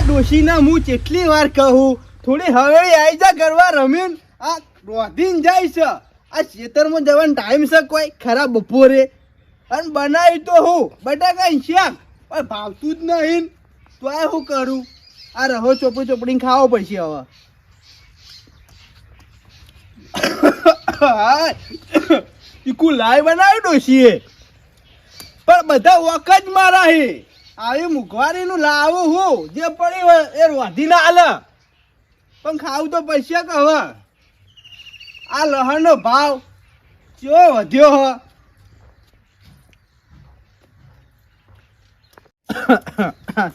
ડોશીના હું કેટલી વાર કહું થોડી હવેળી આવી જા કરવા રમીન આ રોધીને જાય છે આ ખેતરમાં જવાનો ટાઈમ છે કોઈ ખરાબ બપોરે અને બનાવી તો હું બટાકા શાક પણ ભાવતું જ નહીં તો આ શું કરું આ રહો ચોપડીને ખાવો પડશે હવે ચીકુ લાય બનાવી ડોશીએ પણ બધા વખ જ મારા હે આવી મુખવારીનું લાવું હું જે પડી હોય એ રોધી ના હાલે પણ ખાવું તો પૈસા કે હવે આ લહણનો ભાવ ચો વધ્યો હો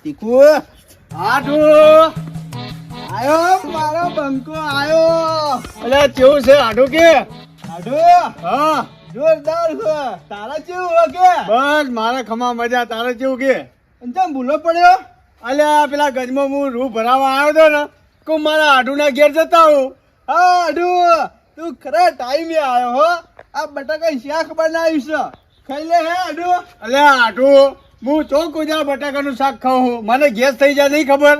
તીકુ આઠો આયો મારો બંકો આયો અલે કેવું છે આડો કે આઠો હા જોરદાર છે તારા કેવું હો કે બસ મારા ખમા મજા તારે કેવું કે અંતમ ભૂલો પડ્યો અલ્યા પેલા ગજમાં હું રૂ ભરાવા આવ્યો હતો ને કે મારા આડુના ઘેર જતા હું હા આઠો તું ખરા ટાઈમે આવ્યો હો આ બટાકા શાક બનાવ્યું છે ખાઈ લે હે આઠો અલ્યા આડુ હું ચોક ઉજા બટાકાનું શાક ખાઉં છું મને ગેસ થઈ જાય નહીં ખબર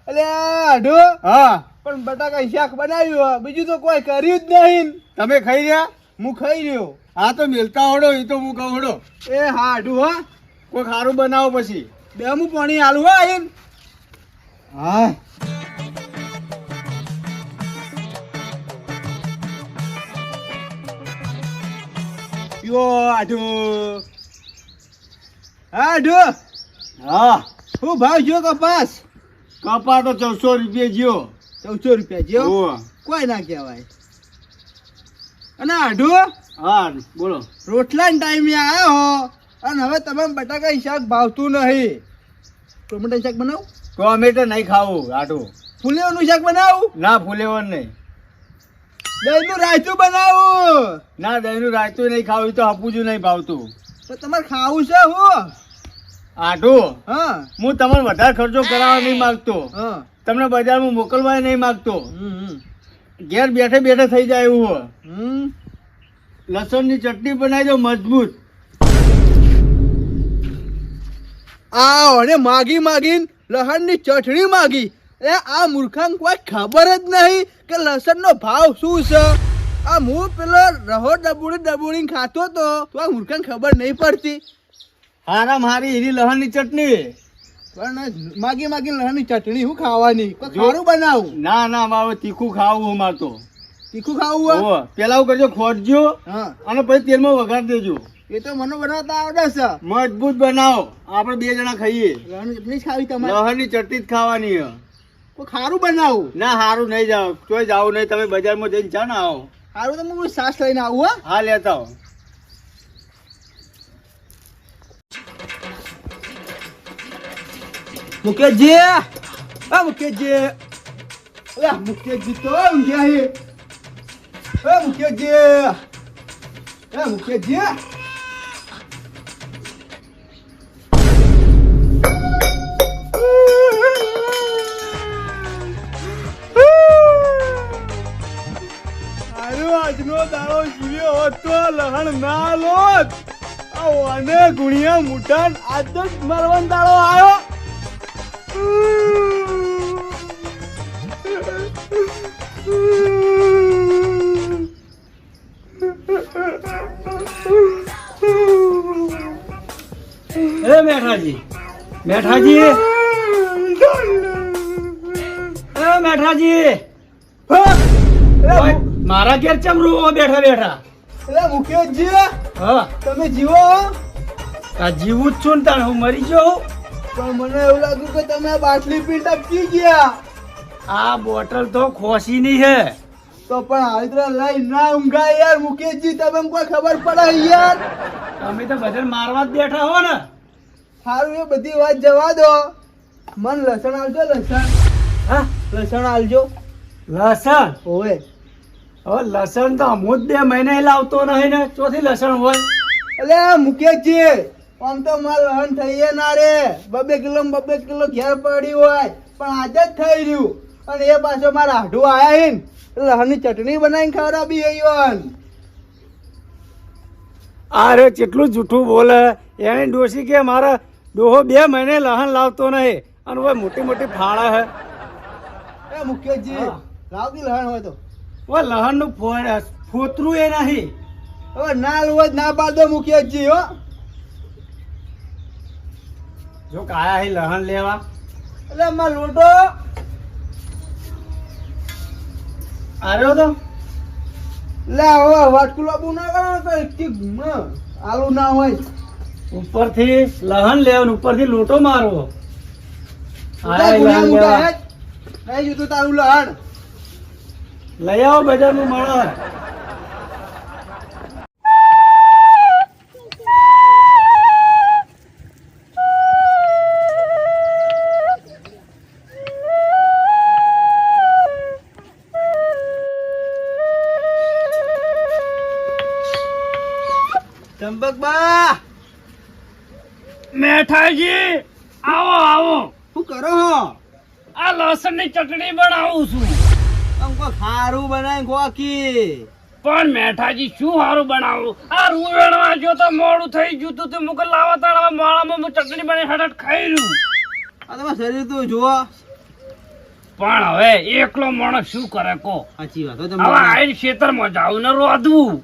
અલે આઠો હા પણ બટાકા શાક બનાવ્યું હે બીજું તો કોઈ કર્યું જ નહીં તમે ખાઈ રહ્યા હું ખાઈ રહ્યો હા તો મિલતા હોડો એ તો હું કહું હોડો એ હા આઠું હો કોઈ ખારું બનાવો પછી બે હું પાણી આલું હો આઈને હા યો આઠું હા આઠું હા શું ભાવ જો કપાસ કપા તો 1400 રૂપિયા જ્યો 1400 રૂપિયા જો ઓહ. કોઈ ના કહેવાય અને આઢું હા બોલો રોટલાના ટાઈમે આવ્યો હો અને હવે તમે બટાકા શાક ભાવતું નહીં ટોમેટો શાક બનાવું ટોમેટો નહીં ખાવું આટું ફુલેવાનું શાક બનાવું ના ફૂલેવર નહીં દહીંનું રાયતું બનાવું ના દહીંનું રાયતું નહીં ખાવું એ તો હપુજું નહીં ભાવતું તો તમારે ખાવું છે હું આટું હા હું તમને વધારે ખર્ચો કરાવવા નહીં માગતો હા તમને બજારમાં મોકલવા નહીં માગતો હમ ઘેર બેઠે બેઠે થઈ જાય એવું હોય. હમ લસણની ચટણી બનાવી દો મજબૂત આ અને માગી માગીને લસણની ચટણી માગી એ આ મૂર્ખાને કોઈ ખબર જ નહીં કે લસણનો ભાવ શું છે આ હું પેલો રહો ડબુડીને ખાતો તો આ મૂર્ખાને ખબર નહીં પડતી હારા મારી એની લસણની ચટણી પણ માગી માગીને લસણની ચટણી હું ખાવાની કોઈ ખારું બનાવું ના ના મારે તીખું ખાવું હું મારતો તીખું ખાવું હોય પેલા હું કરજો ખોટજો હા અને પછી તેલમાં વઘાર દેજો એ તો મને બનાવતા આવડે છે મજબૂત બનાવો આપણે બે જણા ખાઈએ લસણની ચટણી જ ખાવી તમારે લસણની ચટણી જ ખાવાની છે. કોઈ ખારું બનાવું ના હારું નહીં જાવ તોય જાવ નહીં તમે બજારમાં જઈને ચા ના આવો ખારું તો હું સાસ લઈને આવું હા હા લેતા આવો મુકેશજી આ મુકેશજી અલા મુકેશજી તો ઊંઘ્યા હે એ મુકેશજી આજનો દાડો જીવ્યો હોત તો લહણ ના લોત અને ગુણિયા મુઠાન આજ જ મરવાનો દાડો આવ્યો એ મેઠાજી મેઠાજી એ મેઠાજી મારા ઘેર ચમરું બેઠા બેઠા એટલે મુકેશજી હા તમે જીવો આ જીવું જ છું ને તાણ હું મરી ગયો પણ મને એવું લાગ્યું કે તમે આ બાટલી પી ટપકી ગયા આ બોટલ તો ખોસીની હે તો પણ હાલ તો લઈ ના ઊંઘાય યાર મુકેશજી તમે કોઈ ખબર પડે યાર તમે તો બધા મારવા જ બેઠા હો ને સારું એ બધી વાત જવા દો મન લસણ આલજો લસણ હા લસણ આલજો લસણ ઓવે હવે લસણ તો હું જ 2 મહિને લાવતો નહીં ને ચોથી લસણ હોય એટલે મુકેશજી આમ તો માર લહણ થઈએ ના રે 2 કિલો ઘેર પડી હોય પણ આજે જ થઈ રહ્યું અને એ પાછો મારા હાડું આયા હે લહણની ચટણી બનાવીને ખવડાવી આવ્યો આ રે કેટલું જૂઠું બોલે એને ડોશી કે મારા ડોહો 2 મહિને લહણ લાવતો નહીં અને ઓય મોટી મોટી ફાળા હે એ મુકેશજી હા. લાવતી લહણ હોય તો ઓય લહણ નું ફોતરું એ નહીં. હવે ના લુવા ના પાડ દો મુકેશજી હો. જો કાયા હે લહણ લેવા. એટલે માં લોટો આર્યો તો લે હવે વાટકું લાબુ ના કરો તો એકથી આલુ ના હોય. ઉપરથી લહણ લેવાનું, ઉપરથી લોટો મારવો. ઉતા ગુના મુકા હે નહીં જુતું તારું લહણ. લઈ આવો બજારનું મળે. ચંપકબા મેઠાજી આવો આવો. શું કરો હો? આ લસણ ની ચટણી બનાવું છું. આમ કો ખારું બનાવી ગોકી. પણ મેઠાજી શું સારું બનાવું? આ રૂ વેણવા જો તો મોડું થઈ ગયું તું, તે મુકલ લાવા તાળા માળામાં હું ચટણી બની હટાટ ખાઈ રહ્યું. આ તમારું શરીર તો જુઓ. પણ હવે એકલો માણસ શું કરે કો? સાચી વાત હો હવે ચંપકબા. આઈને ખેતરમાં જાવું ને રોધવું.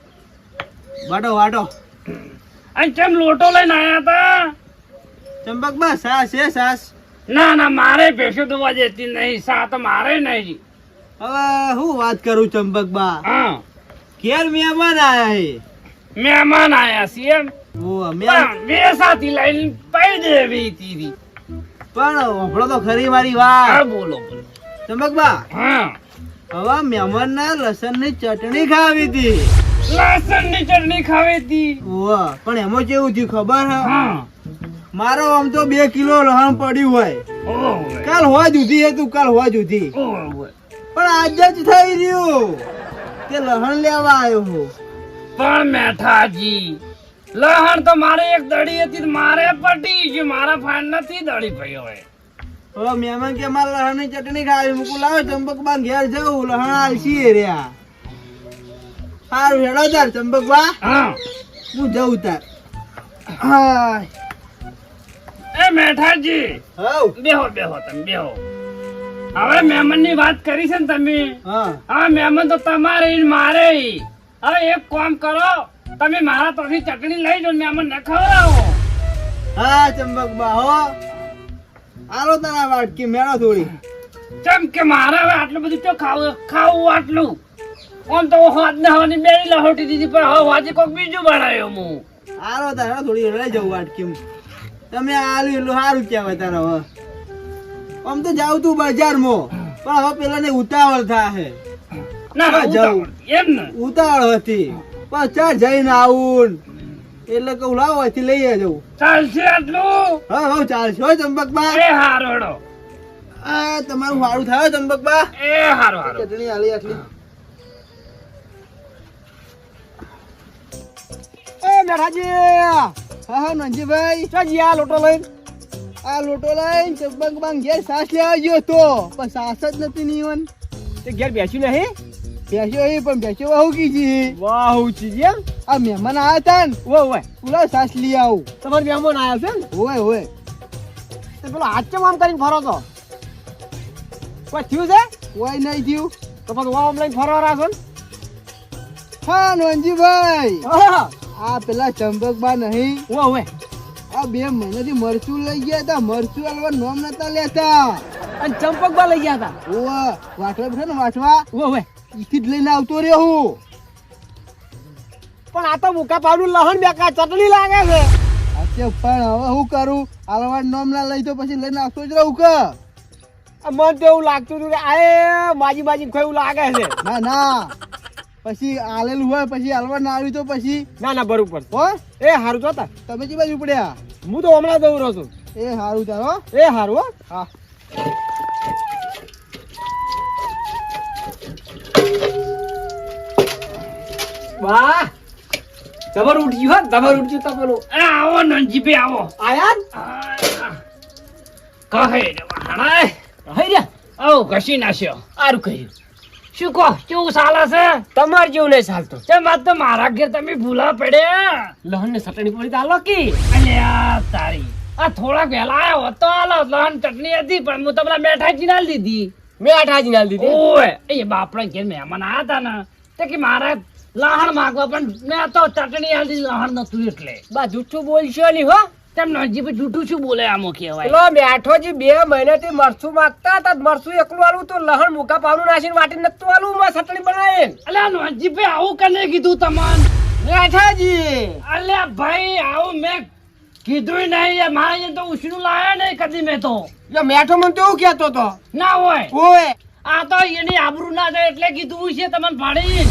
વાટો વાટો. અને કેમ લોટો લઈને આયા તા? ચંપકબા સાસ છે સાસ. ના ના, મારે ભેંસો દોવા દેતી નહીં, સા તો મારે નહીં. હવે હું વાત કરું ચંપકબા. હા, ઘેર મહેમાન આયા હે. મહેમાન આયા છે એમ? ઓ પણ બે સાથી લઈને પાઈ દેવી તીરી. પણ ઓફળો તો ખરી મારી વાત. હા, બોલો બોલો. ચંપકબા હા, હવે મહેમાન ના લસણ ની ચટણી ખાવી હતી. લસણ ની ચટણી ખાવી હતી. ઓહ, પણ એમાં કેવું થયું ખબર હે? હા, મારો આમ તો 2 કિલો લહણ પડ્યું હોય. ઓવે, કાલ હોવા જુદી હે તું, કાલ હોવા જુદી. ઓવે. પણ આજે જ થઈ રહ્યું તે લહણ લેવા આવ્યો હું. પણ મેઠાજી, લહણ તો મારે એક દડી હતી, મારે પટી ગયું, મારા ફાન નથી દડી પડી હોય. હવે મહેમાન કે મારે લહણ ની ચટણી ખાવી. મૂકું લાવે ચંપકબા ઘેર જવું, લહણ આલસી રહ્યા. સારું હેડો તાર ચંપકબા, હા, હું જઉં તાર. હાય. એ મેઠાજી, હઉ. બેહો બેહો તમે બેહો. હવે મહેમાન ની વાત કરી છે ને તમે? હા. હા, મહેમાન તો તમારે ઈ ને મારે ઈ. હવે એક કામ કરો, તમે મારા તરફથી ચટણી લઈ જાઓ, મહેમાન ને ખવડાવો. હા ચંપકબા હો. આલો તારા વાટકી મેળો થોડી. કેમ કે મારે હવે આટલું બધું તો ખાવું આટલું. આમ તો હાથ ને હવાની બે લહોટી દીધી, પણ હવે વાજી કોક બીજું બનાવ્યો હું. આલો તારા થોડી લઈ જવું વાટકી. તમે આલ્યું એટલું સારું કહેવાય તારા હવે. આમ તો જાવ તું બજારમાં, પણ હવે પેલા ને ઉતાવળ થાય. ના હા, જાઉં. એમ ને. ઉતાવળ હતી પણ ચાર જઈને આવું એટલે કહું લાવો અહીંથી લઈ જવું. ચાલશે આટલું? હા હા ચાલશે હો ચંપકબા. એ હારોડો. આ તમારું સારું થાય ચંપકબા. એ હારો હારો. ચટણી આલી આટલી. એ મેઠાજી. હા હા નંજીભાઈ ચાજી આ લોટો લઈને. આ લોટો લઈને ચંપકબા ઘેર સાસ લેવા ગયો તો પણ સાસ જ નથી નીવન. તે ઘેર બેસ્યું નહીં. બેસ્યો એ પણ બેસ્યો વાહુ કીધી. વાહ ચીજ એમ. આ મહેમાન આયા હતા ને ઓય ઓય પુલા સાસ લઈ આવું. તમારે મહેમાન આવ્યા છે ને? ઓય ઓય. તે પેલો હાથ ચમ આમ કરીને ફરો તો કોઈ થયું છે? ઓય નહીં થયું. તો પછી વામ લઈને ફરવા રાખો ને. હા નંજીભાઈ. હા આ પેલા ચંપકબા નહીં ઓય ઓય આ 2 મહિનાથી મરચું લઈ ગયા હતા. મરચું આલવા નોમ નતા લેતા. અને ચંપકબા લઈ ગયા હતા. ઓવા વાટવા છે ને વાટવા ઓય ઓય ઈથી જ લઈને આવતો રહ્યો હું. પણ આ તો મુકા પાડું લહણ બેકાર ચટણી લાગે છે. અચ્છા પણ હવે હું કરું? આલવા નોમ ના લઈ તો પછી લઈને આવતો જ રહું કે. મને તો એવું લાગતું હતું કે આ માજી માજી કોઈ એવું લાગે છે. ના ના પછી આલેલું હોય પછી આલવા ના આવ્યું તો પછી ના ના બરોબર. હો એ હારું જોતા તમે જે બાજુ પડ્યા. હું તો હમણાં દઉં રહ્યો છું. એ સારું તારો. એ હારું હો. હા વાહ જબર ઉઠ્યું હો, જબર ઉઠ્યું તપેલું. એ આવો નંજીભાઈ આવો. આયા કહે રે વાહણાય. હઈ રે આવો ઘસી નાખ્યો. સારું કર્યું. શું કહો, કેવું ચાલે છે? તમાર જેવું નહીં ચાલતું. તે વાત તો મારા ઘેર તમે ભૂલા પડ્યા. લહણ ને ચટણી પડી તો હાલો કી. અલ્યા તારી. આ થોડાક વહેલા આવ્યો હોત તો આલો લહણ ચટણી હતી પણ હું તો પેલા મેઠાજી ના લીધી મેં 8 ના લીધી ઓય એ બાપડા ઘેર મહેમાન આયા હતા ને તે કે મારે લહણ માંગવા પણ મેં તો ચટણી આલી લહણ નતું એટલે બા જૂઠું બોલશો નહીં હો તેમ નજીબ જૂઠું શું બોલે આમો કહેવાય પેલો મેઠોજી 2 મહિનાથી મરચું માંગતા હતા મરચું એકલું આલું તો લહણ મૂકા પાવનું નાખીને વાટી નતું આલું માં ચટણી બનાવીને અલ્યા નજીબે આવું કને કીધું તમન મેઠાજી અલ્યા ભાઈ આવું મેં કીધું નહીં યાર મારે અહીંયા તો ઉછનું લાયા નહીં કદી મેં તો જો મેઠો મને તો એવું કહેતો તો ના હોય ઓય આ તો એની આબરૂ ના જાય એટલે કીધું છે તમને ભાડી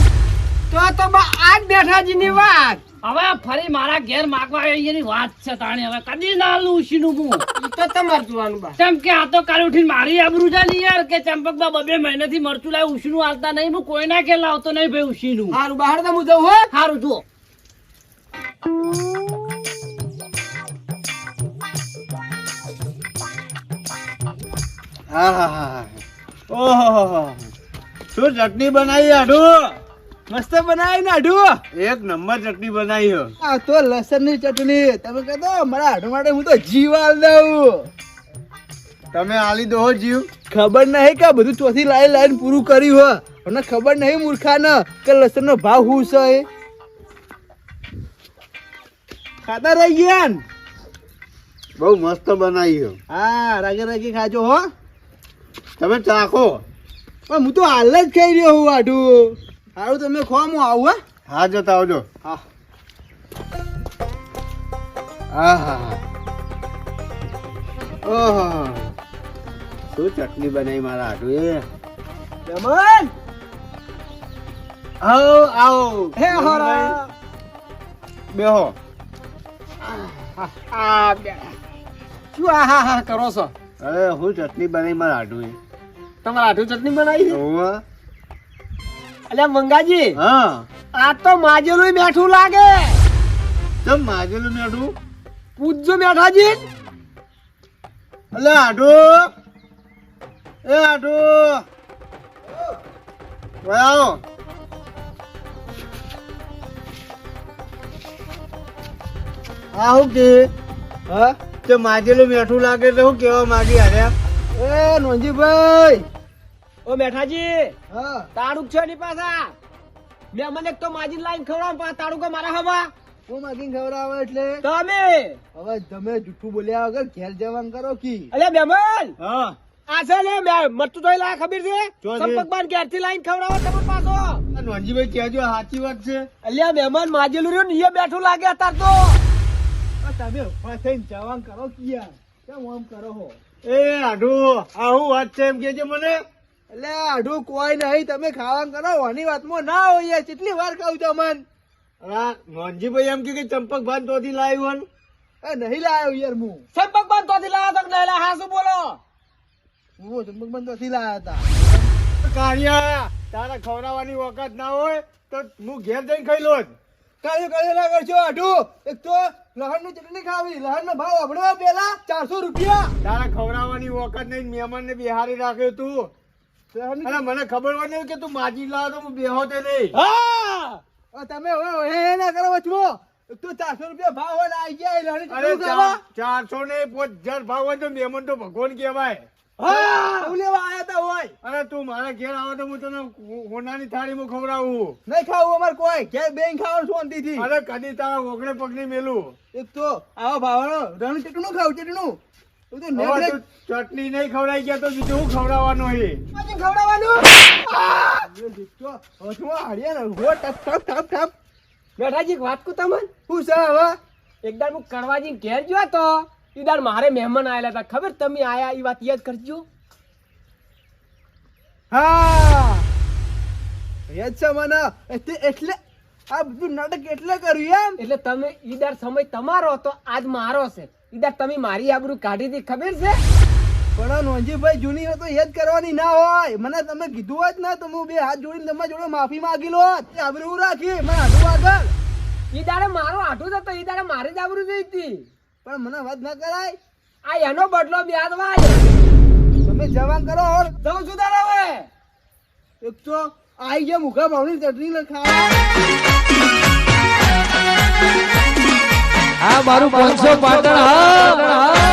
તો બા આજ મેઠાજીની વાત હવે ફરી મારા ઘેર માગવા એની વાત છે તાણી હવે કદી ના આલું ઉછીનું હું ઈ તો તમારે જોવાનું બા કેમ કે આ તો કાલ ઉઠીને મારી આબરૂ જાય યાર કે ચંપકબા 2 મહિનાથી મરચું લાવી ઉછીનું આલતા નહીં હું કોઈ ના કે લાવતો નહીં ભાઈ ઉછીનું હારું બહાર તો હું જઉં હો સારું જુઓ હા હા હા ઓહો શું ચટણી બનાવી આઢું મસ્ત બનાવી ને આઢું એક નંબર ચટણી બનાવી હો આ તો લસણ ની ચટણી તમે કહેતો મારા આઢું માટે હું તો જીવ આલ દઉં તમે આલી દો જીવ ખબર નહીં કે બધું ચોથી લાઈન પૂરું કર્યું હો અને ખબર નહીં મૂર્ખાને કે લસણ નો ભાવ શું છે એ ખાતા રહી ગયા ને? બહુ મસ્ત બનાવી હો હા રાગે રાગે ખાજો હો તમે ચાખો પણ હું તો હાલ જ ખાઈ રહ્યો હું આઢું સારું તમે ખો હું આવું હા જતા આવજો હા હા હા હા ઓહો શું ચટણી બનાવી મારા આઢું એ રમણ આવો આવો હે હોરા બેહો આ બે શું આ હા હા કરો છો અરે હું ચટણી બનાવી મારા આઢું એ તમારા આઠું ચટણી બનાવી ઓવા અલ્યા મંગાજી હા આ તો માજેલું મેઠું લાગે ચમ માગેલું મેઠું પૂછજો મેઠાજી અલે આઢું એ આઢું આવો આ હું કે હા તે માજેલું મેઠું લાગે તો હું કેવા માંગી અરે એ નોંજીભાઈ ઓ મેઠાજી હા તાળુક છે ની પાછા મેં મને એક તો માજી લાઈન ખવડાવ પા તાળુક મારા હવા હું માગીને ખવડાવે એટલે તમે હવે તમે જૂઠું બોલ્યા વગર ઘેર જવાનું કરો કી અલ્યા બેમન હા આ છે ને મેં મરતું તો લાયા ખબર છે જો છે. સંપર્કબાન ઘેરથી લાઈન ખવડાવો તમે પાછો નોનજીભાઈ કહેજો સાચી વાત છે અલ્યા મહેમાન માજેલું રહ્યું ને એ બેઠું લાગે અત્યાર તો આ તમે ઉભા થઈને જવાનું કરો કી યાર કેમ આમ કરો હો એ આઢું આ હું વાત છે એમ કેજે મને એટલે આઢું કોઈ નહીં તમે ખાવાનું કરો વાની વાતમાં ના હોય યાર કેટલી વાર કહું તમને આ નોનજીભાઈ એમ કે ચંપક ભાન તોથી લાવ્યો ને એ નહીં લાયો યાર હું સંપર્કબાન તો લાયા તો નહીં લાયા હા શું બોલો હું ચંપકબંધ નથી લાયા હતા કાળિયા તારા ખવડાવવાની વખત ના હોય તો હું ઘેર જઈને ખાઈ લો જ કાળિયો કાળિયો ના કરશો આઢું એક તો લહણ ની ચટણી ખાવી લહણ નો ભાવ આપડો પેલા 400 રૂપિયા તારા ખવડાવવાની વખત નહીં મહેમાન ને બિહારી રાખ્યો તું લહણની અને મને ખબર હોય નહીં કે તું માજી લાવ તો હું બેહો તે નહીં હા તમે હવે હે ના કરો વચમાં એક તો 400 રૂપિયા ભાવ હોય ને આઈ ગયા લહણ ની અરે ચટણી ખાવા 400 ને 5000 ભાવ હોય તો મહેમાન તો ભગવાન કહેવાય હા હું લેવા આયા તા હોય અરે તું મારા ઘેર આવો તો હું તને હોનાની થાળીમાં ખવડાવું નહીં ખાવું અમાર કોઈ ઘેર બેન ખાવાનું શાંતિથી અરે કદી તારા ઓગણે પગની મેલું એક તો આવા ભાવનો રણ ચટણું ખાવ ચટણું તું તો હવે નેટ તું ચટણી નહીં ખવડાઈ ગયા તો બીજું હું ખવડાવવાનું છે ખવડાવવાનું દીકરો હસવા હાડિયા ને હો ટપ ટપ ટપ ટપ મેઠાજી એક વાત કહું તમને શું છે હવે એકદાર હું કડવાજી ઘેર ગયો તો ઈદાર મારે મહેમાન આયેલા હતા ખબર તમે આયા એ વાત યાદ કરજો હા યાદ છે મને એટલે આ બધું નાટક એટલે કર્યું એમ એટલે તમે ઈદાર સમય તમારો હતો આજ મારો છે ઈદાર તમે મારી આબરૂ કાઢી હતી ખબર છે પણ નોંજીભાઈ જૂની હોય તો યાદ કરવાની ના હોય મને તમે કીધું હોત ને તો હું બે હાથ જોડીને તમારા જોડે માફી માંગી લો આબરૂ રાખી મને હાથું આગળ ઈદારે મારો આઠું હતો ઈદારે મારી જ આબરૂ જઈ હતી પણ મને વાત ના કરાય આ એનો બદલો બ્યાદવાજ તમે જવાન કરો જઉં છું તારે હવે એક તો આઈ ગયા મુખા ભાવની ચટણી ને ખાવા આ મારું 500 પાટણ હા